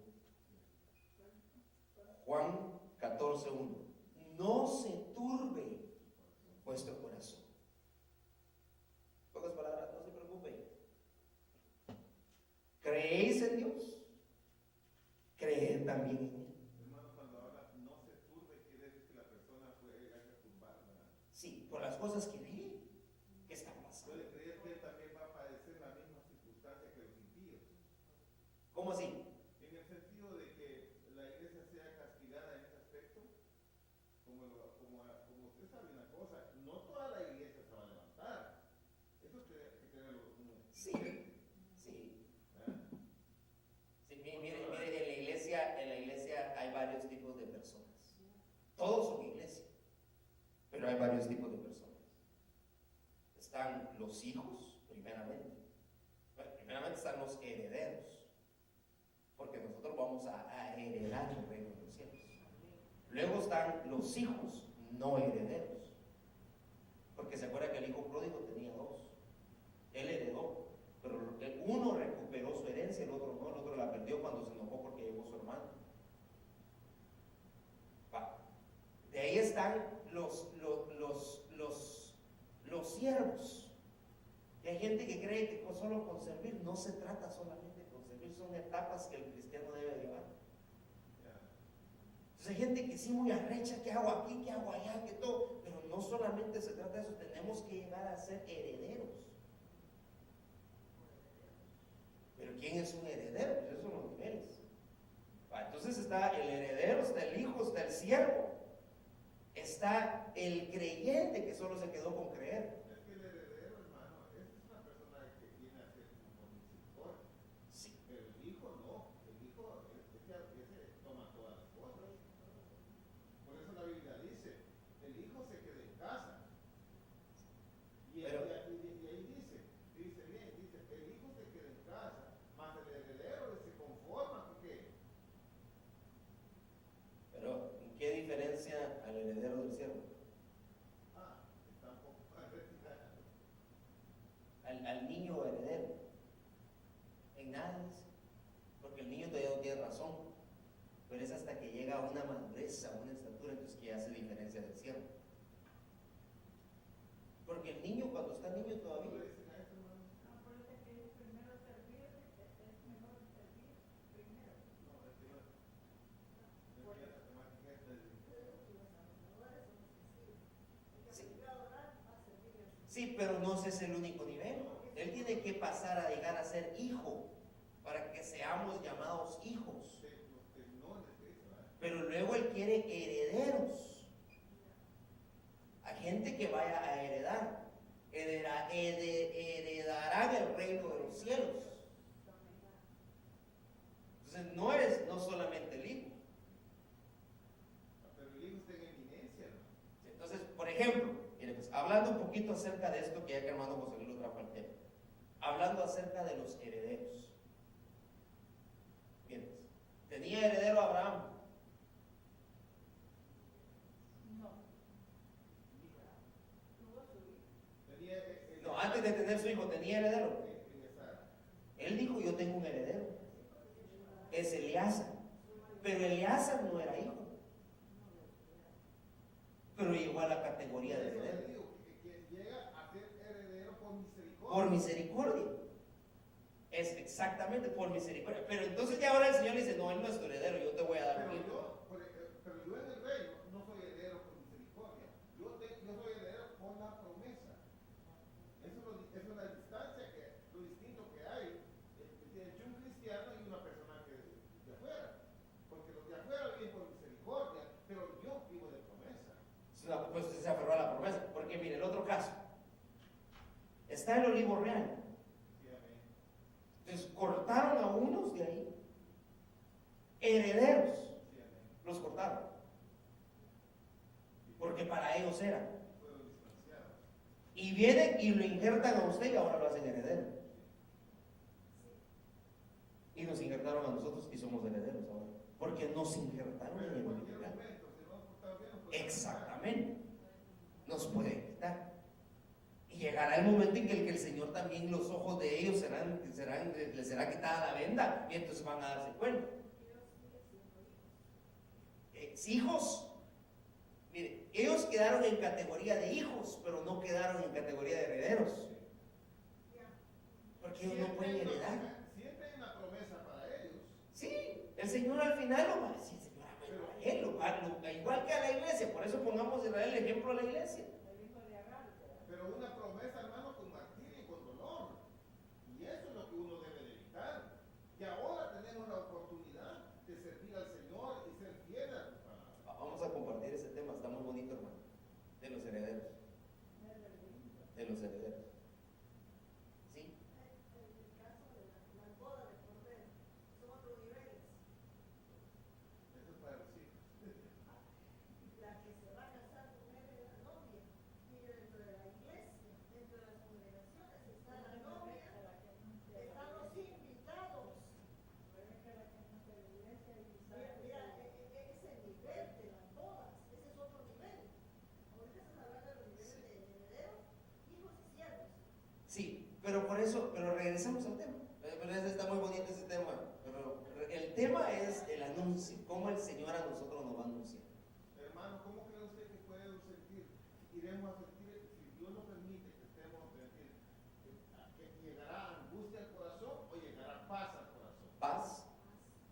Juan 14, 1. No se turbe vuestro corazón. Pocas palabras, no se preocupen. ¿Creéis en Dios? Creed también en Él. Hermano, cuando habla no se turbe, quiere decir que la persona haya turbado, ¿verdad? Sí, por las cosas que ve, que están pasando. Puede creer que él también va a padecer la misma circunstancia que los impíos. ¿Cómo así? En el sentido de que la iglesia sea castigada en ese aspecto, como usted sabe una cosa, no toda la iglesia se va a levantar. Eso hay que tenerlo muy. Sí. Mire, en la iglesia hay varios tipos de personas. Todos son iglesia, pero hay varios tipos de personas. Están los hijos, primeramente. Bueno, primeramente están los herederos, porque nosotros vamos a heredar el reino de los cielos. Luego están los hijos no herederos, porque se acuerda que el hijo pródigo tenía 2. Él heredó, pero uno tomando. Va. De ahí están los siervos. Y hay gente que cree que solo con servir, no se trata solamente con servir, son etapas que el cristiano debe llevar. Entonces hay gente que sí muy arrecha, que hago aquí, que hago allá, que todo, pero no solamente se trata de eso, tenemos que llegar a ser herederos. Pero ¿quién es un heredero? Pues esos son los niveles. Entonces está el heredero, está el hijo, está el siervo, está el creyente que solo se quedó con creer. Es que el heredero, hermano, es una persona que viene a ser un misericordia. Sí. Pero el hijo no. El hijo, ese toma todas las cosas. Por eso la Biblia dice, el hijo se queda en casa. Y ahí dice bien, dice, el hijo se queda en casa, mas el heredero se conforma con qué. Pero ¿en qué diferencia al heredero del siervo? Está un poco más retirado. Al niño heredero. En nada dice. Porque el niño todavía no tiene razón. Pero es hasta que llega a una madurez, a una estatura, entonces que hace diferencia del siervo. Porque el niño, cuando está niño todavía. Acuérdate que es primero servir, es mejor servir primero. Sí, pero no ese es el único nivel. Él tiene que pasar a llegar a ser hijo para que seamos llamados hijos. Pero luego él quiere herederos. Hay gente que vaya a heredar. Heredarán el reino de los cielos. Entonces no solamente el hijo. Pero el hijo está en eminencia, ¿no? Entonces, por ejemplo, miren, pues, hablando un poquito acerca de esto que ya que hermano José Luis lo trajo al tema, hablando acerca de los herederos. Miren, pues, tenía heredero Abraham. No. Tuvo su hijo. No, antes de tener su hijo, tenía heredero. Él dijo, yo tengo un heredero. Es Eliezer. Pero Eliezer no era hijo. Pero llegó a la categoría de heredero. Que llega a ser heredero por misericordia. Por misericordia. Es exactamente por misericordia. Pero entonces ya ahora el Señor dice, no, él no es tu heredero, yo te voy a dar un hijo. Pero yo en el reino no soy heredero por misericordia. Yo soy heredero por la promesa. Eso es la distancia, lo distinto que hay entre un cristiano y una persona que de afuera. Porque los de afuera viven por misericordia, pero yo vivo de promesa. Pues se aferró a la promesa. Porque mire, el otro caso. Está el olivo real. Sí, amén. Entonces cortaron a unos de ahí. Herederos. Sí, amén. Los cortaron. Porque para ellos era. Fueron distanciados. Y vienen y lo injertan a usted y ahora lo hacen heredero. Y nos injertaron a nosotros y somos herederos ahora. Porque nos injertaron en Pero el en olivo cualquier real. momento, si no nos portamos bien, nos pueden Exactamente. Nos pueden quitar. Y llegará el momento en que el Señor también los ojos de ellos les será quitada la venda y entonces van a darse cuenta. Hijos, mire, ellos quedaron en categoría de hijos, pero no quedaron en categoría de herederos. Porque ellos no pueden heredar. Siempre hay una promesa para ellos. Sí, el Señor al final lo va a decir, Señor, él igual que a la iglesia, por eso pongamos Israel el ejemplo a la iglesia. El hijo de Agar, ¿verdad? Pero una promesa, hermano, con martirio y con dolor. Y eso es lo que uno debe de evitar. Y ahora tenemos la oportunidad de servir al Señor y ser fieles a su palabra. Vamos a compartir ese tema, está muy bonito, hermano. De los herederos. De los herederos. ¿Sí? En el caso de la boda de Cordero, son otros niveles. Eso es para los hijos. La que se va a casar con él es la novia. Y dentro de la iglesia, dentro de las congregaciones, está la novia, están los invitados. Mira, ese nivel de las bodas, ese es otro nivel. Ahorita estás hablando de los niveles de herederos, hijos y siervos. Sí, pero regresamos al tema. Pero está muy bonito ese tema. Pero el tema es el anuncio. anuncio, cómo el Señor a nosotros nos va a anunciar. Hermano, ¿cómo cree usted que puede sentir? Iremos a sentir, si Dios nos permite que estemos a sentir, que llegará angustia al corazón o llegará paz al corazón. Paz,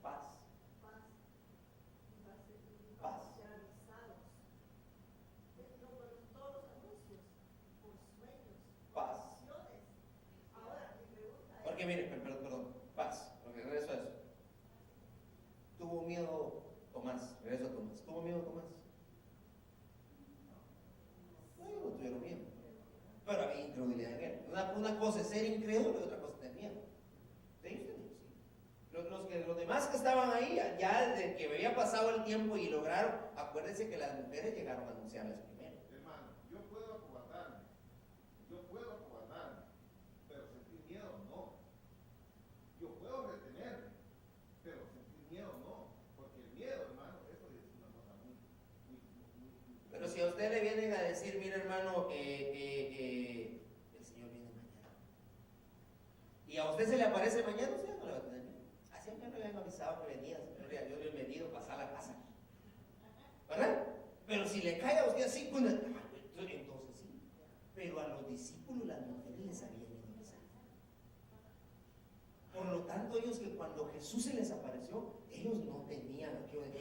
paz, Paz. paz. Ser avisados. Todos los anuncios, por sueños, Paz. visiones. Ahora, mi pregunta es. Porque mire, perdón, paz, porque regreso a eso. Tuvo miedo Tomás, regreso a Tomás. ¿Tuvo miedo Tomás? No, ellos no tuvieron miedo. Pero había incredulidad en él. Una cosa es ser incrédulo y otra cosa es tener miedo. Ellos tenían, sí. Los demás que estaban ahí, ya desde que había pasado el tiempo y lograron, acuérdense que las mujeres llegaron a anunciarles primero. Hermano, yo puedo acobardarme, pero sentir miedo no. Yo puedo retenerme, pero sentir miedo no. Porque el miedo, hermano, eso es una cosa muy. Pero si a usted le vienen a decir, mira hermano, el Señor viene mañana. Y a usted se le aparece mañana, usted no le va a tener miedo. Así aunque no le habían avisado que venía, Señor, ya yo le he venido, pasar la casa. ¿Verdad? Pero si le cae a usted así, pues, entonces sí. Pero a los discípulos las mujeres les habían ido a avisar. Por lo tanto, ellos que cuando Jesús se les apareció, ellos no tenían aquello de,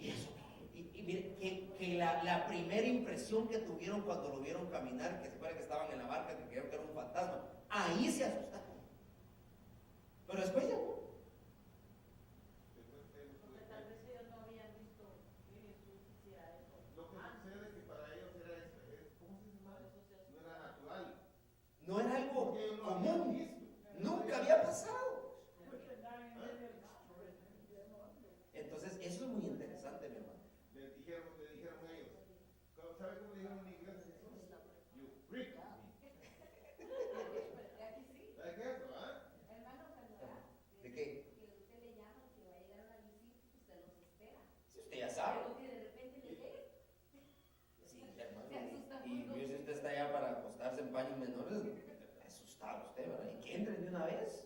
¿y eso qué? Y mire, que la primera impresión que tuvieron cuando lo vieron caminar, que se acuerdan que estaban en la barca, que creyeron que era un fantasma, ahí se asustaron. Pero después ya no. Porque tal vez ellos no habían visto que Jesús hiciera eso. Lo que sucede es que para ellos era, ¿cómo se llama? No era natural. No era algo Porque ellos no habían común. visto. Nunca había pasado. Entonces, eso es muy interesante, mi hermano. Le dijeron ellos, ¿sabe cómo le dijeron en inglés a Jesús? You freak me. Aquí sí. ¿Sabe qué es eso, ah? Hermano, cuando va, ¿De qué? que usted le llama que va a llegar una visita, usted los espera. Si usted ya sabe. Pero que de repente le llegue, Sí, hermano. se asusta Y mucho. si usted está allá para acostarse en paños menores, asustado usted, ¿verdad? Y que entren de una vez.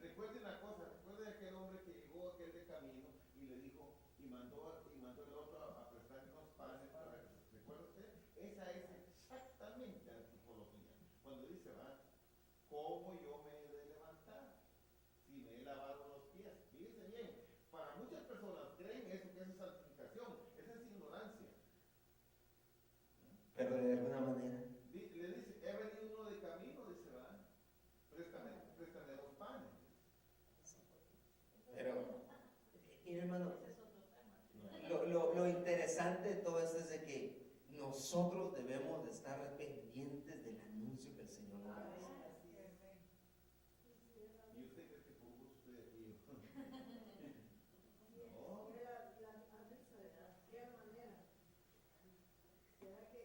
Recuerde una cosa, recuerde aquel hombre que llegó aquel de camino y le dijo, y mandó el otro a prestarle unos panes para que, ¿recuerda usted? Esa es exactamente la psicología. Cuando dice, va, ¿cómo yo me he de levantar? Si me he lavado los pies. Fíjense bien, para muchas personas creen eso, que eso es santificación, esa es ignorancia. Pero de alguna manera. Le dice, he venido uno de camino, dice, va, préstame los panes. Pero, mire, hermano, Ese es otro tema. lo interesante de todo esto es de que nosotros debemos de estar pendientes del anuncio que el Señor nos va a hacer. ¿Y usted cree que por gusto estoy aquí? No. Avisa de cualquier manera. ¿Será que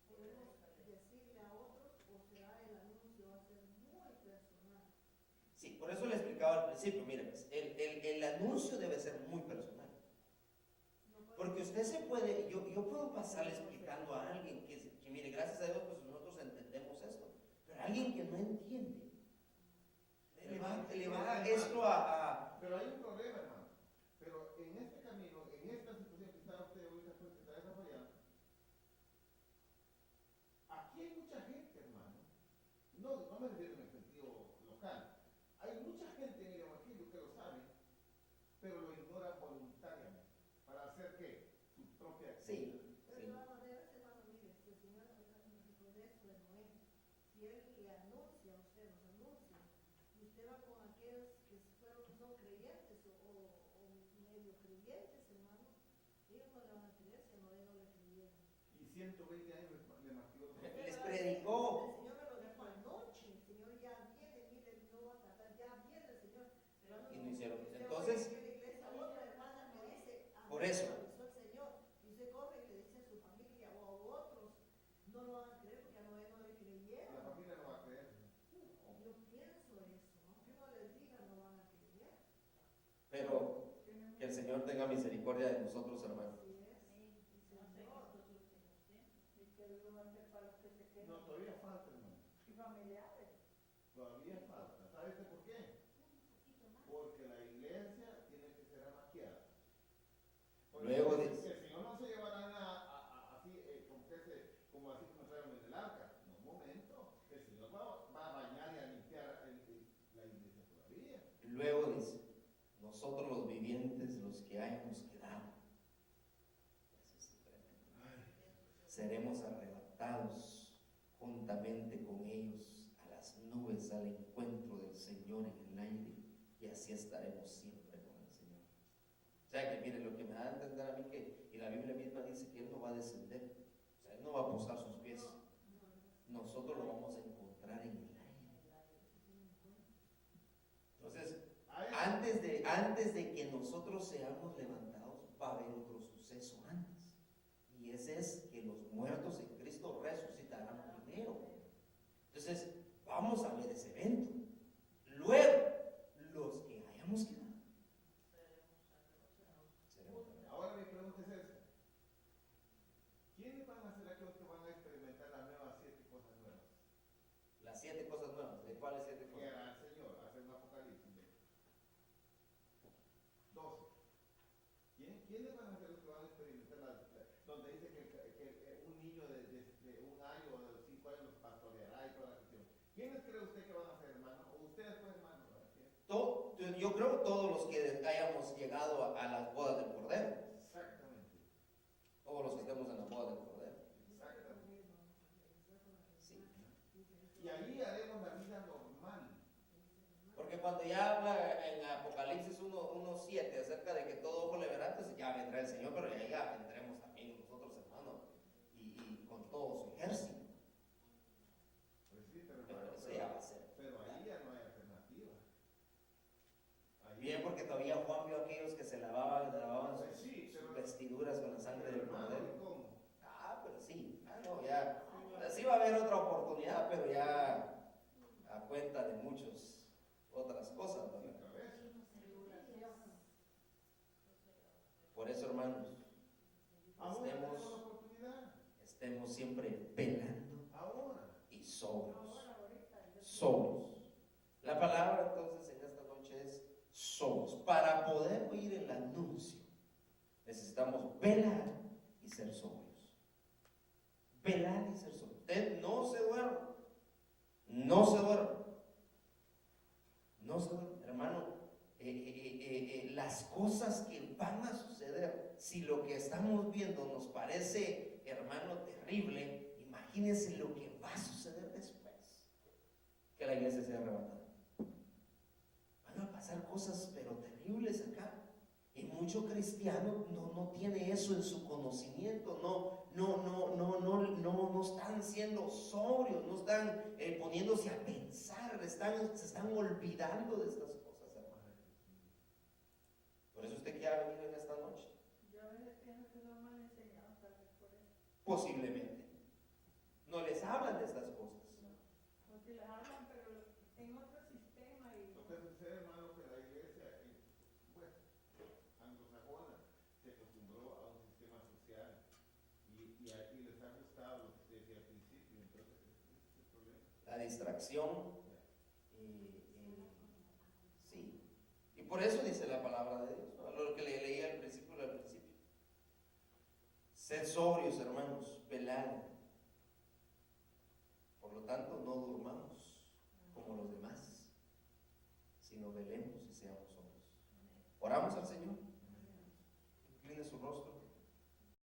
podemos decirle a otros o será el anuncio va a ser muy personal? Sí, por eso le explicaba al principio, mire, pues, el anuncio debe ser muy personal. Porque usted se puede, yo puedo pasarle explicando a alguien que mire, gracias a Dios, pues nosotros entendemos esto, pero alguien que no entiende, le va esto a Pero hay un problema, hermano. Pero en este camino, en esta situación que está usted ahorita, pues, que está desarrollando, aquí hay mucha gente, hermano. No me refiero en el sentido local. Hay mucha gente en el evangelio que lo sabe, pero lo ignora voluntariamente. ¿Para hacer qué? Su propia acción. sí, Pero sí. de todas maneras, hermano, mire, si el Señor nos dijo de esto de Noé, si Él le anuncia a usted, nos anuncia, y usted va con aquellos que son creyentes o medio creyentes, hermano, ellos no le van a creer si a Noé no le creyeron. Y 120 años le martió. Les predicó. El Señor me lo dijo anoche, el Señor ya viene, mire, no va a tratar, ya viene el Señor. Hermano, Y no hicieron. usted Entonces, oye que la iglesia, otra hermana me dice, por eso. avisó el Señor, y usted corre y le dice a su familia o a otros, no lo van a creer porque a Noé no le La creyeron. familia no va a creer. Yo pienso eso, aunque uno les diga, no van a creer. Pero que el Señor tenga misericordia de nosotros, hermano. Así es. No sé, en estos últimos tiempos. Y que Dios lo va a hacer para los que se queden. No, todavía falta, hermano. Y familiares. Todavía falta. ¿Sabe usted por qué? Porque la iglesia Luego el dice, Señor no se llevará así, como así como trajeron en el arca. No, un momento. El Señor va a bañar y a limpiar la iglesia todavía. luego dice, nosotros los vivientes, los que hayamos quedado, eso es tremendo, seremos arrebatados juntamente con ellos a las nubes al encuentro del Señor en el aire, y así estaremos siempre con el Señor. O sea que mire, lo que me da a entender a mí que, y la Biblia misma dice que Él no va a descender, o sea, Él no va a posar sus pies, nosotros lo vamos a encontrar en el aire. Entonces, antes de que nosotros seamos levantados, va a haber otro suceso antes. Y ese es que los muertos en Cristo resucitarán primero. Entonces, vamos a ver ese evento. Luego, los que hayamos quedado, seremos levantados. Ahora mi pregunta es esta. ¿Quiénes van a ser aquellos que van a experimentar las nuevas 7 cosas nuevas? Las 7 cosas nuevas. ¿De cuáles 7 Que cosas? hará el Señor, hace un apocalipsis. 12. ¿Quiénes van a ser los que van a experimentar donde dice que un niño de 1 año o de 5 años los pastoreará y toda la cuestión? ¿Quiénes cree usted que van a ser, hermano? O ustedes pues, hermano, ¿verdad? Yo creo todos los que hayamos llegado a las bodas del Cordero. Exactamente. Todos los que estemos en las bodas del Cordero. Exactamente. Sí. Y ahí haremos la vida normal. Porque cuando ya habla en Apocalipsis 1:7 acerca de que todo ojo le verá, entonces ya vendrá el Señor, pero ya vendremos también nosotros, hermano, y con todo su ejército. Pues sí, pero Eso ya va a ser. pero ahí ya no hay alternativa. Ahí, Bien, porque todavía Juan vio a aquellos que se lavaban pues sus, sí, sus pero, vestiduras con la sangre del hermano, Cordero. ¿y cómo? Pero sí, no, ya. Sí va a haber otra oportunidad, pero ya a cuenta de muchas otras cosas, ¿verdad? Sin cabeza. Por eso, hermanos, Ahora tenemos la oportunidad. estemos siempre velando Ahora. y sobrios. Sobrios. La palabra entonces en esta noche es sobrios. Para poder oír el anuncio, necesitamos velar y ser sobrios. Velar y ser sobrios. Usted no se duerma. No se duerma. No se duerma. Hermano, las cosas que van a suceder, si lo que estamos viendo nos parece, hermano, terrible, imagínense lo que va a suceder después que la iglesia sea arrebatada. Van a pasar cosas pero terribles acá, y mucho cristiano no tiene eso en su conocimiento, no están siendo sobrios, no están poniéndose a pensar, se están olvidando de estas cosas, hermano. Por eso usted que ha venido en esta noche, Yo a veces pienso que no me han enseñado tal vez por eso. posiblemente no les hablan de estas cosas. Porque les hablan, pero en otro sistema y Lo que sucede, hermano, que la iglesia, anglosajona, se acostumbró a un sistema social y les ha gustado lo que usted decía al principio, entonces ese es el problema. La distracción, sí. Y por eso dice la palabra de Dios, ¿no? Lo que le leí al principio. Sed sobrios, hermanos, velad. Por lo tanto, no durmamos como los demás, sino velemos y seamos sobrios. Oramos al Señor. Incline su rostro.